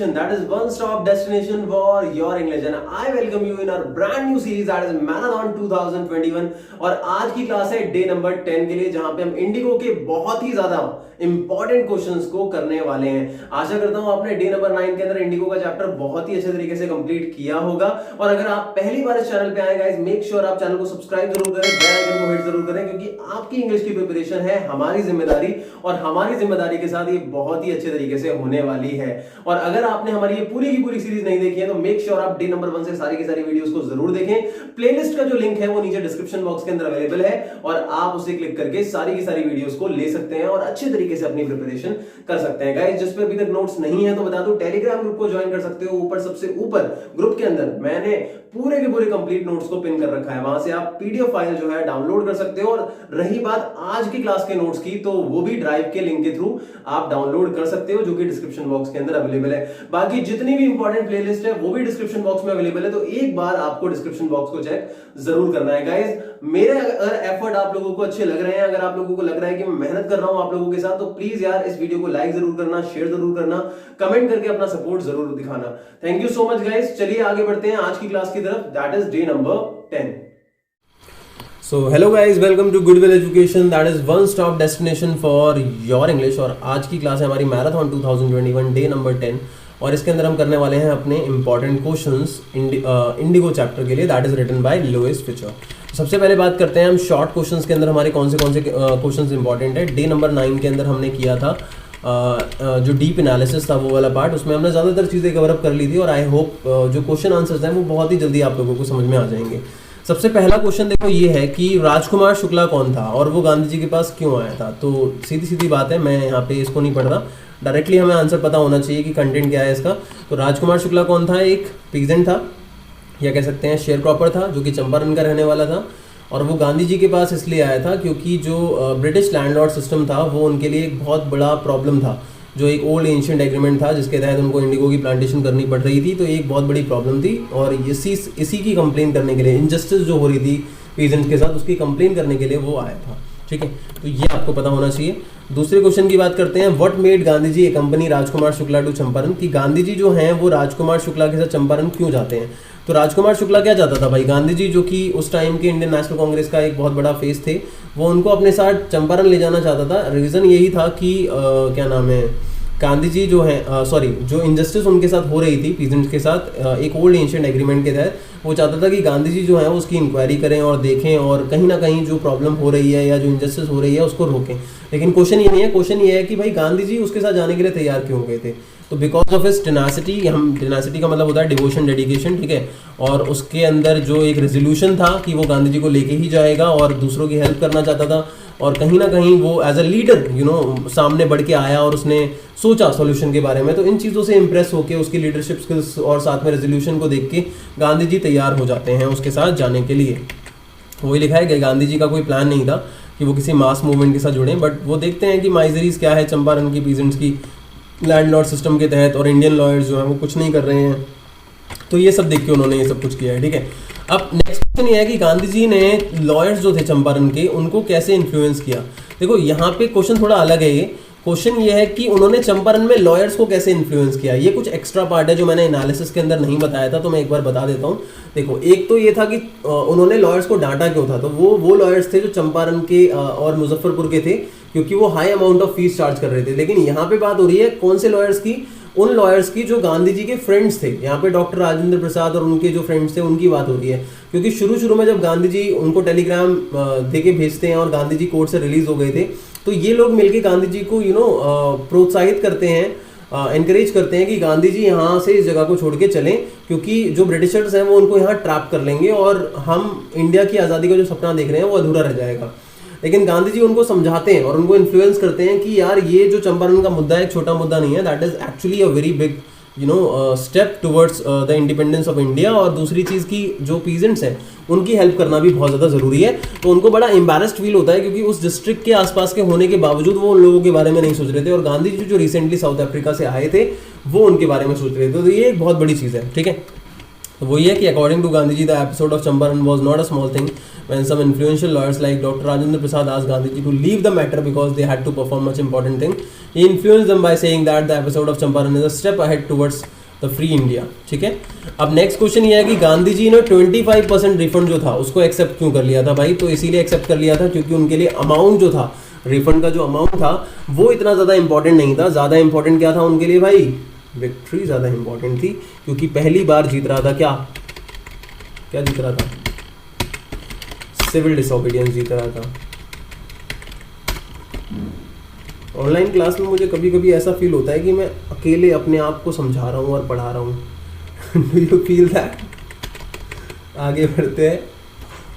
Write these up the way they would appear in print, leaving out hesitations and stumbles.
Education, that is one stop destination for your English, and I welcome you in our brand new series that is Marathon 2021। और आज की class है day number 10 के लिए, जहां पे हम इंडिगो के बहुत ही ज्यादा इंपॉर्टेंट क्वेश्चंस को करने वाले हैं। आशा करता हूं आपने डे नंबर 9 के अंदर इंडिगो का चैप्टर बहुत ही अच्छे तरीके से कंप्लीट किया होगा। और अगर आप पहली बार इस चैनल पे आए गाइस, मेक श्योर आप चैनल को सब्सक्राइब जरूर करें, बेल आइकन को हिट जरूर करें, क्योंकि आपकी इंग्लिश की प्रिपरेशन है हमारी जिम्मेदारी, और हमारी जिम्मेदारी के साथ ये बहुत ही अच्छे तरीके से होने वाली है। और अगर आपने हमारी ये पूरी की पूरी सीरीज नहीं देखी है तो मेक श्योर आप डे नंबर 1 से सारी की सारी वीडियोस को जरूर देखें। प्लेलिस्ट का जो लिंक है वो नीचे डिस्क्रिप्शन बॉक्स के अंदर अवेलेबल है, और आप उसे क्लिक करके सारी की सारी वीडियोस को ले सकते हैं और अच्छे तरीके से अपनी प्रिपरेशन कर सकते हैं। गाइस, जिस पे अभी तक नोट्स नहीं है तो बता दूं, टेलीग्राम ग्रुप को ज्वाइन कर सकते हो। ऊपर सबसे ऊपर ग्रुप के अंदर मैंने पूरे के पूरे कंप्लीट नोट्स को पिन कर रखा है, वहां से आप पीडीएफ फाइल जो है डाउनलोड कर सकते हो। और रही बात आज की क्लास के नोट्स की, तो वो भी ड्राइव के लिंक के थ्रू आप डाउनलोड कर सकते हो, जो कि डिस्क्रिप्शन बॉक्स के अंदर अवेलेबल है। बाकी जितनी भी इंपॉर्टेंट प्लेलिस्ट है वो भी डिस्क्रिप्शन बॉक्स में अवेलेबल है, तो एक बार आपको डिस्क्रिप्शन बॉक्स को चेक जरूर करना है। गाइस, मेरे अगर एफर्ट आप लोगों को अच्छे लग रहे हैं, अगर आप लोगों को लग रहा है कि मैं मेहनत कर रहा हूं आप लोगों के साथ, तो प्लीज यार इस वीडियो को लाइक जरूर करना, शेयर जरूर करना, कमेंट करके अपना सपोर्ट जरूर दिखाना। Thank you so much guys. चलिए आगे बढ़ते हैं आज की क्लास की तरफ, that is day number 10। So hello guys, welcome to Goodwill Education, that is one stop destination for your English। और आज की क्लास है हमारी मैराथन 2021 डे नंबर 10, और इसके अंदर हम करने वाले हैं अपने इंपॉर्टेंट क्वेश्चंस इंडिगो चैप्टर के लिए, that is written by Louis Fischer. सबसे पहले बात करते हैं हम शॉर्ट क्वेश्चंस के अंदर हमारे कौन से क्वेश्चंस इंपॉर्टेंट है। डे नंबर 9 के अंदर हमने किया था जो डीप एनालिसिस था वो वाला पार्ट, उसमें हमने ज़्यादातर चीज़ें कवर अप कर ली थी, और आई होप जो क्वेश्चन आंसर्स हैं वो बहुत ही जल्दी आप लोगों को समझ में आ जाएंगे। सबसे पहला क्वेश्चन देखो ये है कि राजकुमार शुक्ला कौन था और वो गांधी जी के पास क्यों आया था। तो सीधी सीधी बात है, मैं यहाँ पे इसको नहीं पढ़ रहा, डायरेक्टली हमें आंसर पता होना चाहिए कि कंटेंट क्या है इसका। तो राजकुमार शुक्ला कौन था? एक पीजेंट था, या कह सकते हैं शेयर क्रॉपर था, जो कि चंपारण का रहने वाला था। और वो गांधी जी के पास इसलिए आया था क्योंकि जो ब्रिटिश लैंडलॉर्ड सिस्टम था वो उनके लिए एक बहुत बड़ा प्रॉब्लम था। जो एक ओल्ड एंशिएंट एग्रीमेंट था जिसके तहत उनको इंडिगो की प्लांटेशन करनी पड़ रही थी, तो एक बहुत बड़ी प्रॉब्लम थी, और इसी की कंप्लेन करने के लिए, इनजस्टिस जो हो रही थी पीजेंट्स के साथ, उसकी कंप्लेन करने के लिए वो आया था। ठीक है, तो ये आपको पता होना चाहिए। दूसरे क्वेश्चन की बात करते हैं, what made Gandhi ji accompany Rajkumar Shukla to Champaran, कि गांधी जी जो हैं वो राजकुमार शुक्ला के साथ चंपारण क्यों जाते हैं। तो राजकुमार शुक्ला क्या चाहता था भाई, गांधी जी जो कि उस टाइम के इंडियन नेशनल कांग्रेस का एक बहुत बड़ा फेस थे, वो उनको अपने साथ चंपारण ले जाना चाहता था। रीज़न यही था कि क्या नाम है, गांधी जी जो है जो इनजस्टिस उनके साथ हो रही थी पीजेंट्स के साथ एक ओल्ड एंशिएंट एग्रीमेंट के तहत, वो चाहता था कि गांधी जी जो है उसकी इंक्वायरी करें और देखें, और कहीं ना कहीं जो प्रॉब्लम हो रही है या जो इनजस्टिस हो रही है उसको रोकें। लेकिन क्वेश्चन ये नहीं है, क्वेश्चन ये है कि भाई गांधी जी उसके साथ जाने के लिए तैयार क्यों हो गए थे। तो बिकॉज ऑफ हिज टेनासिटी, हम टेनासिटी का मतलब होता है डिवोशन, डेडिकेशन, ठीक है। और उसके अंदर जो एक रेजोल्यूशन था कि वो गांधी जी को लेके ही जाएगा और दूसरों की हेल्प करना चाहता था, और कहीं ना कहीं वो एज अ लीडर सामने बढ़ के आया और उसने सोचा सॉल्यूशन के बारे में। तो इन चीज़ों से इंप्रेस होकर, उसकी लीडरशिप स्किल्स और साथ में रेजोल्यूशन को देख के गांधी जी तैयार हो जाते हैं उसके साथ जाने के लिए। वही लिखा है कि गांधी जी का कोई प्लान नहीं था कि वो किसी मास मूवमेंट के साथ जुड़ें, बट वो देखते हैं कि माइजरीज क्या है चंपारण की पीजेंट्स की लैंडलॉर्ड सिस्टम के तहत, और इंडियन लॉयर्स जो हैं वो कुछ नहीं कर रहे हैं। तो ये सब देख के उन्होंने ये सब कुछ किया है। ठीक है, अब नेक्स्ट क्वेश्चन ये है कि गांधी जी ने लॉयर्स जो थे चंपारण के, उनको कैसे इन्फ्लुएंस किया। देखो यहाँ पे क्वेश्चन थोड़ा अलग है। ये क्वेश्चन ये है कि उन्होंने चंपारण में लॉयर्स को कैसे इन्फ्लुएंस किया। ये कुछ एक्स्ट्रा पार्ट है जो मैंने एनालिसिस के अंदर नहीं बताया था, तो मैं एक बार बता देता हूँ। देखो, एक तो ये था कि उन्होंने लॉयर्स को डांटा क्यों था। तो वो लॉयर्स थे जो चंपारण के और मुजफ्फरपुर के थे, क्योंकि वो high amount of fees charge कर रहे थे। लेकिन यहाँ पे बात हो रही है कौन से लॉयर्स की, उन लॉयर्स की जो गांधी जी के फ्रेंड्स थे। यहाँ पे डॉक्टर राजेंद्र प्रसाद और उनके जो फ्रेंड्स थे उनकी बात हो रही है, क्योंकि शुरू में जब गांधी जी उनको टेलीग्राम देके भेजते हैं और गांधी जी कोर्ट से रिलीज हो गए थे, तो ये लोग मिलके गांधी जी को प्रोत्साहित करते हैं, एनकरेज करते हैं कि गांधी जी यहाँ से इस जगह को छोड़ के चलें, क्योंकि जो ब्रिटिशर्स हैं वो उनको यहाँ ट्रैप कर लेंगे और हम इंडिया की आज़ादी का जो सपना देख रहे हैं वो अधूरा रह जाएगा। लेकिन गांधी जी उनको समझाते हैं और उनको इन्फ्लुएंस करते हैं कि यार ये जो चंपारण का मुद्दा है एक छोटा मुद्दा नहीं है, that is actually a very big step towards the independence of India. और दूसरी चीज़ की जो पीजेंट्स हैं उनकी हेल्प करना भी बहुत ज़्यादा ज़रूरी है। तो उनको बड़ा एम्बैरेस्ड फील होता है, क्योंकि उस डिस्ट्रिक्ट के आसपास के होने के बावजूद वो उन लोगों के बारे में नहीं सोच रहे थे, और गांधी जी जो रिसेंटली साउथ अफ्रीका से आए थे वो उनके बारे में सोच रहे थे। तो ये एक बहुत बड़ी चीज़ है। ठीक है, तो वही है कि according to Gandhi ji the episode of Champaran was not a small thing when some influential lawyers like doctor Rajendra Prasad asked Gandhi ji to leave the matter because they had to perform much important thing. He influenced them by saying that the episode of Champaran is a step ahead towards the free India. ठीक है. अब next question ये है कि गांधी जी ने 25% refund जो था उसको एक्सेप्ट क्यों कर लिया था भाई. तो इसीलिए एक्सेप्ट कर लिया था क्योंकि उनके लिए अमाउंट जो था, रिफंड का जो अमाउंट था वो इतना ज़्यादा इंपॉर्टेंट नहीं था. ज़्यादा इंपॉर्टेंट क्या था उनके लिए भाई, विक्ट्री ज़्यादा इंपॉर्टेंट थी, क्योंकि पहली बार जीत रहा था. क्या जीत रहा था? सिविल डिसोबीडियंस जीत रहा था. ऑनलाइन क्लास में मुझे कभी कभी ऐसा फील होता है कि मैं अकेले अपने आप को समझा रहा हूँ और पढ़ा रहा हूँ. Do you feel that? आगे बढ़ते हैं.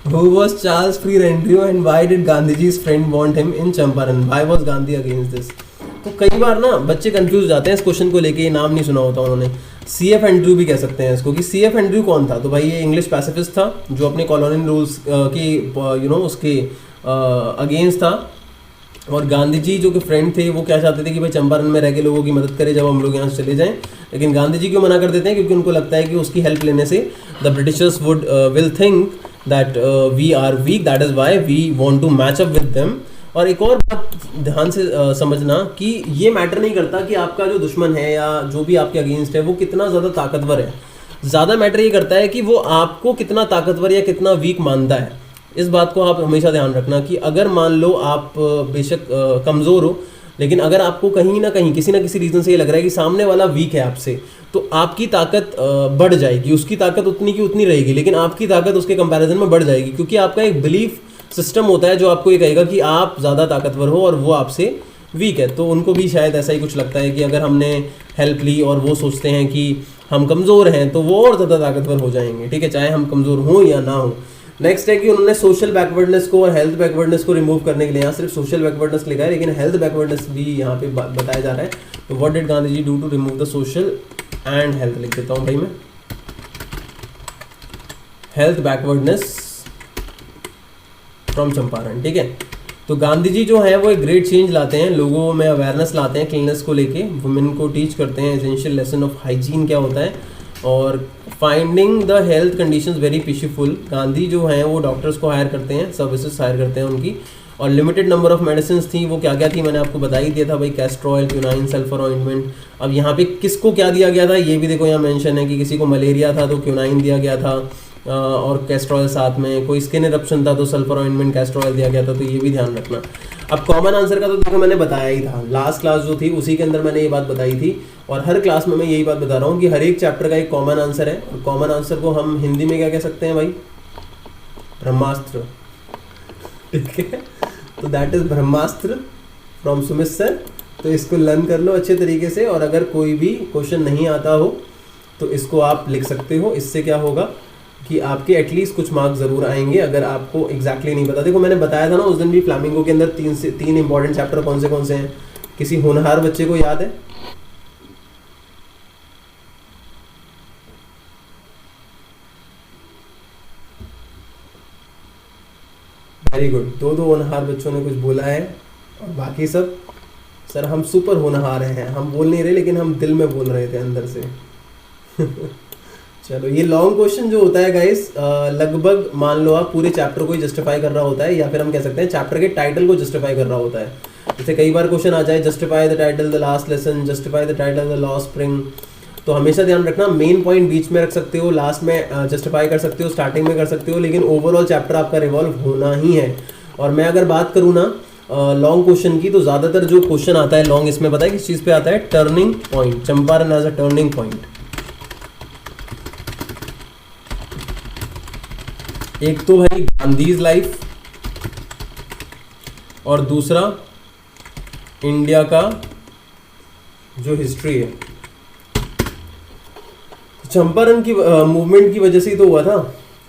Who was Charles Free Rendezvous and why did Gandhiji's friend want him in Champaran? Why was Gandhi against this? तो कई बार ना बच्चे कंफ्यूज हो जाते हैं इस क्वेश्चन को लेके. ये नाम नहीं सुना होता उन्होंने. सी एफ एंड्रयू भी कह सकते हैं इसको. कि सी एफ एंड्रयू कौन था? तो भाई ये इंग्लिश पैसिफिस्ट था जो अपने कॉलोनियल रूल्स की उसके अगेंस्ट था. और गांधी जी जो कि फ्रेंड थे वो क्या चाहते थे कि भाई चंपारण में रह के लोगों की मदद करे जब हम लोग यहाँ से चले जाएं. लेकिन गांधी जी क्यों मना कर देते हैं? क्योंकि उनको लगता है कि उसकी हेल्प लेने से the Britishers would will think that we are weak, that is why we want to match up with them. और एक और बात ध्यान से समझना कि ये मैटर नहीं करता कि आपका जो दुश्मन है या जो भी आपके अगेंस्ट है वो कितना ज़्यादा ताकतवर है. ज़्यादा मैटर ये करता है कि वो आपको कितना ताकतवर या कितना वीक मानता है. इस बात को आप हमेशा ध्यान रखना कि अगर मान लो आप बेशक कमज़ोर हो, लेकिन अगर आपको कहीं ना कहीं किसी ना किसी रीज़न से ये लग रहा है कि सामने वाला वीक है आपसे, तो आपकी ताकत बढ़ जाएगी. उसकी ताकत उतनी की उतनी रहेगी, लेकिन आपकी ताकत उसके कंपैरिजन में बढ़ जाएगी. क्योंकि आपका एक बिलीफ सिस्टम होता है जो आपको ये कहेगा कि आप ज़्यादा ताकतवर हो और वो आपसे वीक है. तो उनको भी शायद ऐसा ही कुछ लगता है कि अगर हमने हेल्प ली और वो सोचते हैं कि हम कमज़ोर हैं तो वो और ज़्यादा ताकतवर हो जाएंगे. ठीक है, चाहे हम कमज़ोर हों या ना हो. नेक्स्ट है कि उन्होंने सोशल बैकवर्डनेस को और हेल्थ बैकवर्डनेस को रिमूव करने के लिए, यहाँ सिर्फ सोशल बैकवर्डनेस लिखा है लेकिन हेल्थ बैकवर्डनेस भी यहाँ पे बताया जा रहा है. तो what did Gandhi ji do to remove the social and health, लिख देता हूँ भाई मैं, हेल्थ बैकवर्डनेस फ्रॉम चंपारण. ठीक है. तो गांधी जी जो है वो एक ग्रेट चेंज लाते हैं, लोगों में अवेयरनेस लाते हैं क्लीननेस को लेके, वुमेन को टीच करते हैं एसेंशियल लेसन ऑफ हाइजीन क्या होता है, और finding the health conditions very peaceful. Gandhi जो हैं वो डॉक्टर्स को हायर करते हैं, सर्विसेज हायर करते हैं उनकी, और लिमिटेड नंबर ऑफ मेडिसिन थी. वो क्या क्या थी मैंने आपको बता ही दिया था भाई, कैस्टर ऑयल, क्यूनाइन, सल्फर ऑइंटमेंट. अब यहाँ पे किसको क्या दिया गया था ये भी देखो, यहाँ मेंशन है कि किसी को मलेरिया था तो क्यूनाइन दिया गया था और कैस्टर ऑयल साथ में, कोई स्किन इरप्शन था तो सल्फर ऑइंटमेंट कैस्टर ऑयल दिया गया था. तो ये भी ध्यान रखना. अब कॉमन आंसर का तो देखो मैंने बताया ही था, लास्ट क्लास जो थी उसी के अंदर मैंने ये बात बताई थी, और हर क्लास में मैं यही बात बता रहा हूँ कि हर एक चैप्टर का एक कॉमन आंसर है. और कॉमन आंसर को हम हिंदी में क्या कह सकते हैं भाई? ब्रह्मास्त्र. ठीक है. तो that is Brahmastra from Sumit sir. तो इसको लर्न कर लो अच्छे तरीके से, और अगर कोई भी क्वेश्चन नहीं आता हो तो इसको आप लिख सकते हो. इससे क्या होगा कि आपके एटलीस्ट कुछ मार्क्स जरूर आएंगे अगर आपको एग्जैक्टली नहीं पता. देखो मैंने बताया था ना उस दिन भी, फ्लामिंगो के अंदर 3 इंपॉर्टेंट चैप्टर कौन से हैं. किसी होनहार बच्चे को याद है? Very good. 2 होनहार बच्चों ने कुछ बोला है, और बाकी सब सर हम सुपर होनहार हैं, हम बोल नहीं रहे लेकिन हम दिल में बोल रहे थे अंदर से. चलो, ये लॉन्ग क्वेश्चन जो होता है गाइस, लगभग मान लो आप पूरे चैप्टर को ही जस्टिफाई कर रहा होता है, या फिर हम कह सकते हैं चैप्टर के टाइटल को जस्टिफाई कर रहा होता है. जैसे कई बार क्वेश्चन आ जाए, justify the title the last lesson, justify the title the lost spring. तो हमेशा ध्यान रखना, मेन पॉइंट बीच में रख सकते हो, लास्ट में जस्टिफाई कर सकते हो, स्टार्टिंग में कर सकते हो, लेकिन ओवरऑल चैप्टर आपका रिवॉल्व होना ही है. और मैं अगर बात करूँ ना लॉन्ग क्वेश्चन की, तो ज़्यादातर जो क्वेश्चन आता है लॉन्ग, इसमें पता है किस चीज़ पे आता है? Turning point. Champaran as a turning point. एक तो भाई गांधीज लाइफ, और दूसरा इंडिया का जो हिस्ट्री है. चंपारण की मूवमेंट की वजह से ही तो हुआ था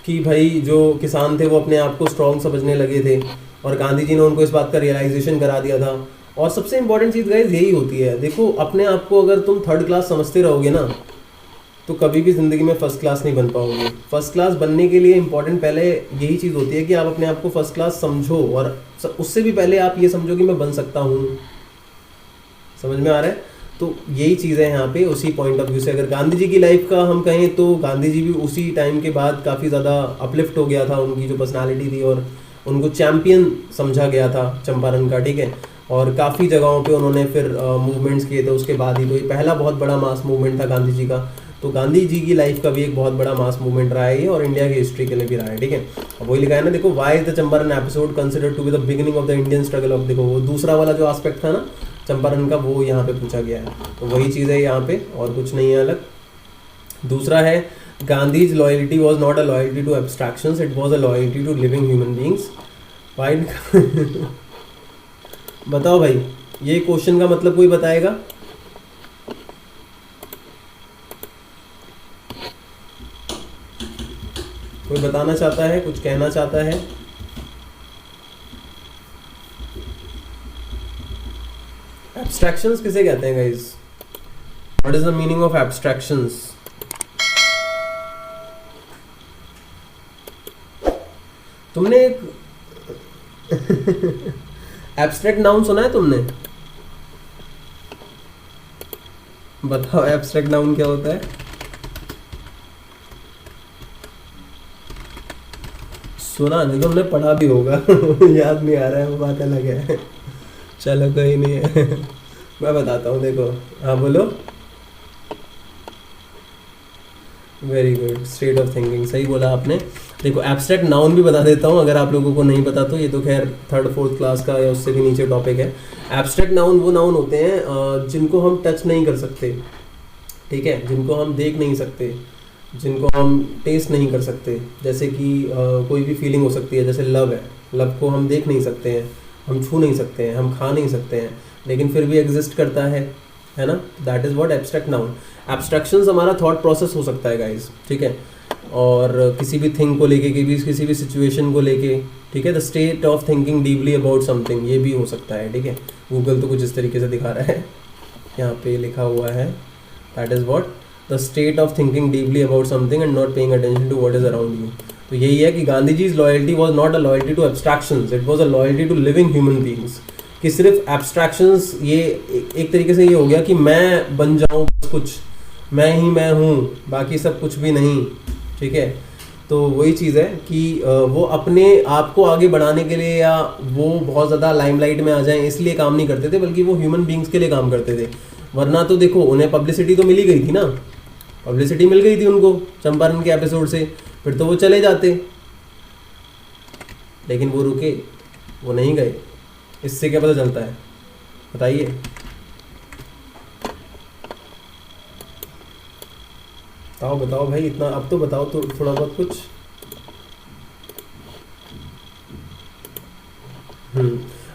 कि भाई जो किसान थे वो अपने आप को स्ट्रॉन्ग समझने लगे थे, और गांधी जी ने उनको इस बात का रियलाइजेशन करा दिया था. और सबसे इंपॉर्टेंट चीज़ गाइस यही होती है, देखो अपने आप को अगर तुम थर्ड क्लास समझते रहोगे ना, तो कभी भी ज़िंदगी में फर्स्ट क्लास नहीं बन पाओगे. फर्स्ट क्लास बनने के लिए इंपॉर्टेंट पहले यही चीज़ होती है कि आप अपने आप को फर्स्ट क्लास समझो, और उससे भी पहले आप ये समझो कि मैं बन सकता हूँ. समझ में आ रहा है? तो यही चीज़ है यहाँ पे। उसी पॉइंट ऑफ व्यू से अगर गांधी जी की लाइफ का हम कहें तो गांधी जी भी उसी टाइम के बाद काफ़ी ज़्यादा अपलिफ्ट हो गया था, उनकी जो पर्सनालिटी थी, और उनको चैम्पियन समझा गया था चंपारण का, ठीक है। और काफ़ी जगहों पे उन्होंने फिर मूवमेंट्स किए थे उसके बाद ही। तो ये पहला बहुत बड़ा मास मूवमेंट था गांधी जी का। तो गांधी जी की लाइफ का भी एक बहुत बड़ा मास मूवमेंट रहा है ये, और इंडिया की हिस्ट्री के लिए भी रहा है, ठीक है। अब वही लिखा है ना, देखो, why is the Champaran episode considered to be the beginning of the Indian struggle of, देखो वो दूसरा वाला जो एस्पेक्ट था ना चंपारण का, वो यहाँ पे पूछा गया है। तो वही चीज़ है यहाँ पे, और कुछ नहीं है अलग। दूसरा है, Gandhi's loyalty was not a loyalty to abstractions, it was a loyalty to living human beings. वाइड बताओ भाई, ये क्वेश्चन का मतलब कोई बताएगा? कोई बताना चाहता है, कुछ कहना चाहता है? एब्स्ट्रैक्शंस किसे कहते हैं guys? What is the meaning of abstractions? तुमने एक एब्स्ट्रैक्ट नाउन सुना है तुमने? बताओ एब्स्ट्रैक्ट नाउन क्या होता है? सुना नहीं, तुमने पढ़ा भी होगा याद नहीं आ रहा है, वो बात अलग है। चलो कोई नहीं है मैं बताता हूँ, देखो। हाँ बोलो। Very good, state of thinking, सही बोला आपने। देखो एब्स्ट्रैक्ट नाउन भी बता देता हूँ अगर आप लोगों को नहीं पता तो, ये तो खैर 3rd 4th क्लास का या उससे भी नीचे टॉपिक है। एब्स्ट्रैक्ट नाउन वो नाउन होते हैं जिनको हम टच नहीं कर सकते, ठीक है, जिनको हम देख नहीं सकते, जिनको हम टेस्ट नहीं कर सकते। जैसे कि कोई भी फीलिंग हो सकती है, जैसे लव है, लव को हम देख नहीं सकते हैं, हम छू नहीं सकते हैं, हम खा नहीं सकते हैं, लेकिन फिर भी एग्जिस्ट करता है ना। That is what abstract noun. Abstractions हमारा थॉट प्रोसेस हो सकता है गाइज, ठीक है, और किसी भी थिंग को लेके, किसी भी सिचुएशन को लेके, ठीक है। The state of thinking deeply about something, ये भी हो सकता है, ठीक है। गूगल तो कुछ इस तरीके से दिखा रहा है, यहाँ पे लिखा हुआ है, that is what the state of thinking deeply about something and not paying attention to what is around you. तो यही है कि गांधी जी's loyalty was not a loyalty to abstractions, it was a loyalty to living human beings. कि सिर्फ abstractions, ये एक तरीके से ये हो गया कि मैं बन जाऊँ कुछ, मैं ही मैं हूँ, बाकी सब कुछ भी नहीं, ठीक है। तो वही चीज़ है कि वो अपने आप को आगे बढ़ाने के लिए या वो बहुत ज़्यादा लाइमलाइट में आ जाएं इसलिए काम नहीं करते थे, बल्कि वो ह्यूमन बींग्स के लिए काम करते थे। वरना तो देखो उन्हें पब्लिसिटी तो मिल ही गई थी ना, पब्लिसिटी मिल गई थी उनको चंपारण के एपिसोड से, फिर तो वो चले जाते, लेकिन वो रुके, वो नहीं गए। इससे क्या पता चलता है, बताइए? बताओ भाई, इतना अब तो बताओ तो थोड़ा बहुत कुछ।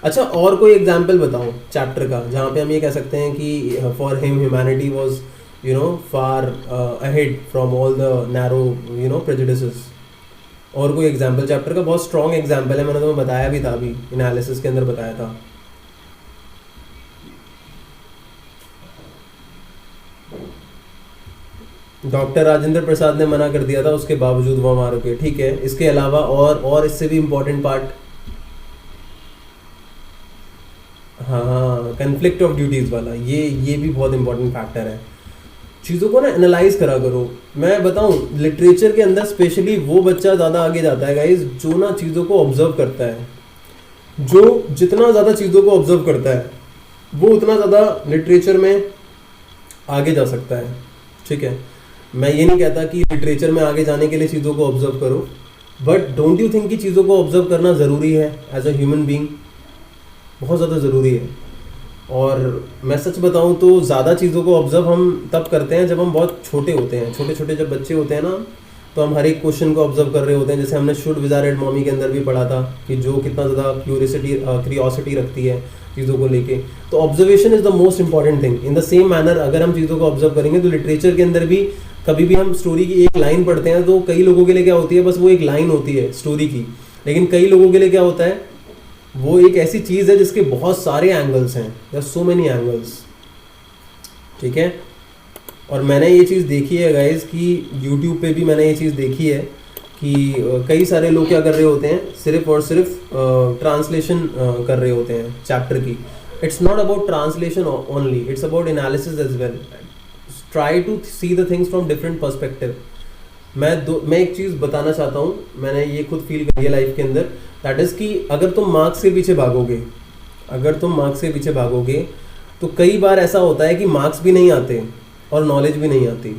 अच्छा, और कोई एग्जाम्पल बताओ चैप्टर का जहाँ पे हम ये कह सकते हैं कि for him humanity was far ahead from all the narrow prejudices. और कोई एग्जाम्पल चैप्टर का, बहुत स्ट्रॉन्ग एग्जाम्पल है, मैंने तुम्हें बताया भी था अभी एनालिसिस के अंदर बताया था। डॉक्टर राजेंद्र प्रसाद ने मना कर दिया था, उसके बावजूद वो वहाँ रुके, ठीक है। इसके अलावा और इससे भी इम्पोर्टेंट पार्ट, हाँ, कन्फ्लिक्ट ऑफ ड्यूटीज़ वाला, ये भी बहुत इंपॉर्टेंट फैक्टर है। चीज़ों को ना एनालाइज करा करो। मैं बताऊं, लिटरेचर के अंदर स्पेशली वो बच्चा ज़्यादा आगे जाता है गाइज जो ना चीज़ों को ऑब्जर्व करता है। जो जितना ज़्यादा चीज़ों को ऑब्जर्व करता है वो उतना ज़्यादा लिटरेचर में आगे जा सकता है, ठीक है। मैं ये नहीं कहता कि लिटरेचर में आगे जाने के लिए चीज़ों को ऑब्जर्व करो, बट डोंट यू थिंक कि चीज़ों को ऑब्जर्व करना ज़रूरी है एज अ ह्यूमन बीइंग, बहुत ज़्यादा ज़रूरी है। और मैं सच बताऊं तो ज़्यादा चीज़ों को ऑब्जर्व हम तब करते हैं जब हम बहुत छोटे होते हैं। छोटे छोटे जब बच्चे होते हैं ना, तो हम हर एक क्वेश्चन को ऑब्जर्व कर रहे होते हैं। जैसे हमने शुड विजार्ड मॉमी के अंदर भी पढ़ा था कि जो कितना ज़्यादा क्यूरियोसिटी रखती है चीज़ों को लेके। तो observation is the most important thing. In the same manner अगर हम चीज़ों को ऑब्जर्व करेंगे तो लिटरेचर के अंदर भी कभी भी हम स्टोरी की एक लाइन पढ़ते हैं तो कई लोगों के लिए क्या होती है, बस वो एक लाइन होती है स्टोरी की, लेकिन कई लोगों के लिए क्या होता है, वो एक ऐसी चीज़ है जिसके बहुत सारे एंगल्स हैं, there are so many angles, ठीक है। और मैंने ये चीज़ देखी है गाइज कि यूट्यूब पे भी मैंने ये चीज़ देखी है कि कई सारे लोग क्या कर रहे होते हैं, सिर्फ और सिर्फ ट्रांसलेशन कर रहे होते हैं चैप्टर की, it's not about translation only, it's about analysis as well. Try to see the things from different perspective. मैं एक चीज़ बताना चाहता हूँ, मैंने ये खुद फील करी है लाइफ के अंदर, दैट इज़ कि अगर तुम मार्क्स के पीछे भागोगे तो कई बार ऐसा होता है कि मार्क्स भी नहीं आते और नॉलेज भी नहीं आती,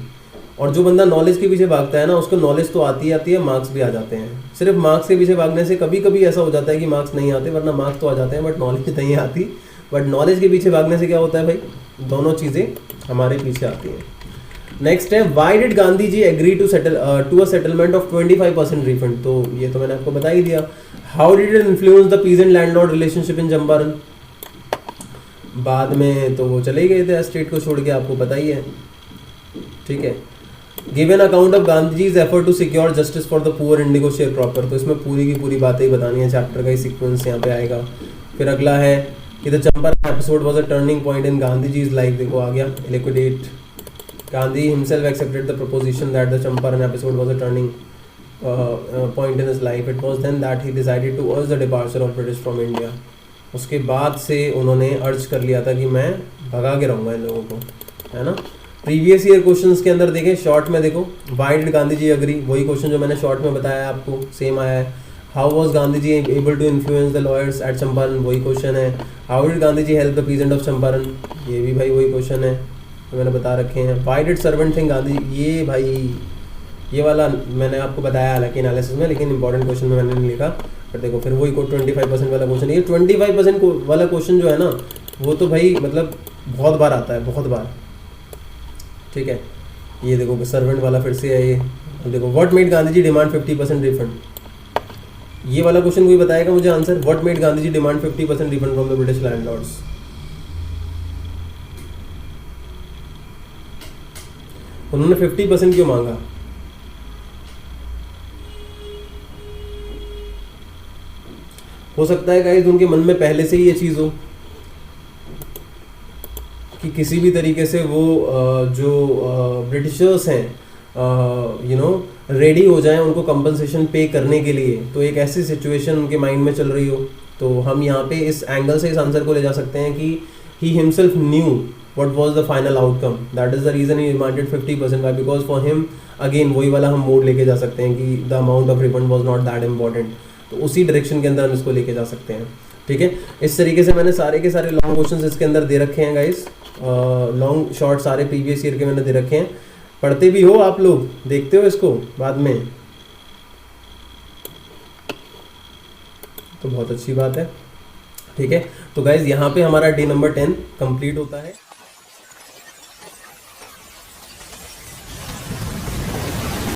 और जो बंदा नॉलेज के पीछे भागता है ना, उसको नॉलेज तो आती है, मार्क्स भी आ जाते हैं। सिर्फ मार्क्स के पीछे भागने से कभी कभी ऐसा हो जाता है कि मार्क्स नहीं आते, वरना मार्क्स तो आ जाते हैं बट नॉलेज नहीं आती। बट नॉलेज के पीछे भागने से क्या होता है भाई, दोनों चीज़ें हमारे पीछे आती हैं। नेक्स्ट है, why did Gandhi ji agree to a settlement of 25% refund? तो ये तो मैंने आपको बता ही दिया। How did it influence the peasant landlord relationship in Champaran? बाद में तो वो चले गए थे स्टेट को छोड़ के, आपको पता ही है, ठीक है। Give an account of Gandhiji's effort to secure justice for the poor indigo sharecropper. तो इसमें पूरी की पूरी बातें ही बतानी है, चैप्टर का ही सीक्वेंस यहाँ पे आएगा। फिर अगला है कि the Champaran episode was a turning point in Gandhiji's life. देखो आ गया, liquidate Gandhi himself accepted the proposition that the Champaran episode was a turning point in his life. It was then that he decided to urge the departure of British from India. उसके बाद से उन्होंने अर्ज कर लिया था कि मैं भगा के रहूँगा इन लोगों को, है ना। प्रीवियस ईयर क्वेश्चंस के अंदर देखें, शॉर्ट में देखो, why did Gandhi ji agree, वही क्वेश्चन जो मैंने शॉर्ट में बताया आपको, सेम आया है। How was Gandhi ji able to influence the lawyers at Champaran, वही क्वेश्चन है। How did Gandhi ji help the peasant of Champaran, ये भी भाई वही क्वेश्चन है, मैंने बता रखे हैं। Why did servant think Gandhi, ये भाई ये वाला मैंने आपको बताया हालांकि एनालिसिस में, लेकिन इंपॉर्टेंट क्वेश्चन में मैंने नहीं लिखा। पर देखो फिर वही 25% वाला क्वेश्चन, ये 25% वाला क्वेश्चन जो है ना, वो तो भाई मतलब बहुत बार आता है, बहुत बार, ठीक है। ये देखो सर्वेंट वाला फिर से है ये। देखो, what made Gandhi ji demand 50% refund, ये वाला क्वेश्चन कोई बताएगा मुझे answer? What made Gandhi ji demand 50% refund from the British landlords? उन्होंने 50% क्यों मांगा? हो सकता है गाइस उनके मन में पहले से ही ये चीज़ हो कि किसी भी तरीके से वो जो ब्रिटिशर्स हैं रेडी हो जाएं उनको कंपनसेशन पे करने के लिए। तो एक ऐसी सिचुएशन उनके माइंड में चल रही हो, तो हम यहाँ पे इस एंगल से इस आंसर को ले जा सकते हैं कि he himself new what was the final outcome, that is the reason he demanded 50%. Why? Because for him again वही वाला हम मोड लेके जा सकते हैं कि the amount of refund was not that important, तो उसी डायरेक्शन के अंदर हम इसको लेके जा सकते हैं, ठीक है। इस तरीके से मैंने सारे के सारे लॉन्ग क्वेश्चंस इसके अंदर दे रखे हैं गाइस, लॉन्ग शॉर्ट सारे प्रीवियस ईयर के मैंने दे रखे हैं। पढ़ते भी हो आप लोग, देखते हो इसको बाद में, तो बहुत अच्छी बात है, ठीक है। तो गाइज यहाँ पे हमारा डे नंबर 10 कंप्लीट होता है।